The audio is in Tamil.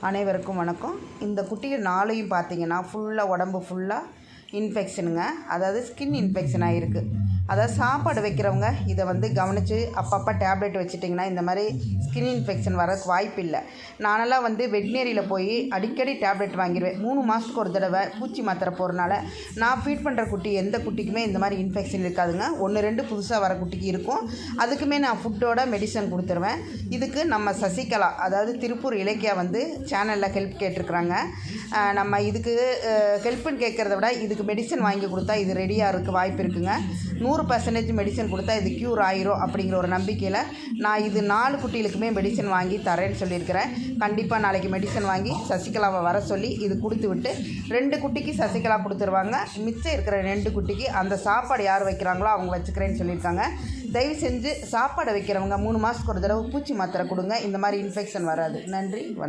அனைவருக்கும் வணக்கம். இந்த குட்டிகள் 4யும் பார்த்தீங்கன்னா ஃபுல்லாக உடம்பு ஃபுல்லாக இன்ஃபெக்ஷனுங்க. அதாவது ஸ்கின் இன்ஃபெக்ஷன் ஆகிருக்கு. அதாவது சாப்பாடு வைக்கிறவங்க இதை கவனித்து அப்பப்போ டேப்லெட் வச்சுட்டிங்கன்னா இந்த மாதிரி ஸ்கின் இன்ஃபெக்ஷன் வரக்கு வாய்ப்பு இல்லை. நானெல்லாம் வெட்னரியில் போய் அடிக்கடி டேப்லெட் வாங்கிடுவேன். 3 மாதத்துக்கு ஒரு தடவை பூச்சி மாத்திரை போகிறனால நான் ஃபீட் பண்ணுற குட்டி எந்த குட்டிக்குமே இந்த மாதிரி இன்ஃபெக்ஷன் இருக்காதுங்க. 1-2 புதுசாக வர குட்டிக்கு இருக்கும். அதுக்குமே நான் ஃபுட்டோட மெடிசன் கொடுத்துருவேன். இதுக்கு நம்ம சசிகலா, அதாவது திருப்பூர் இலக்கியா சேனலில் ஹெல்ப் கேட்டிருக்குறாங்க. நம்ம இதுக்கு ஹெல்ப்புன்னு கேட்குறத விட இதுக்கு மெடிசன் வாங்கி கொடுத்தா இது ரெடியாக இருக்க வாய்ப்பு இருக்குங்க. 100% மெடிசன் கொடுத்தா இது க்யூர் ஆயிரும் அப்படிங்கிற ஒரு நம்பிக்கையில் நான் இது 4 குட்டிகளுக்குமே மெடிசன் வாங்கி தரேன்னு சொல்லியிருக்கிறேன். கண்டிப்பாக நாளைக்கு மெடிசன் வாங்கி சசிகலாவை வர சொல்லி இது கொடுத்து விட்டு 2 குட்டிக்கு சசிகலா கொடுத்துருவாங்க. மிச்சம் இருக்கிற 2 குட்டிக்கு அந்த சாப்பாடு யார் வைக்கிறாங்களோ அவங்க வச்சுக்கிறேன்னு சொல்லியிருக்காங்க. தயவு செஞ்சு சாப்பாடை வைக்கிறவங்க 3 மாதத்துக்கு ஒரு தடவை பூச்சி மாத்திரை கொடுங்க. இந்த மாதிரி இன்ஃபெக்ஷன் வராது. நன்றி, வணக்கம்.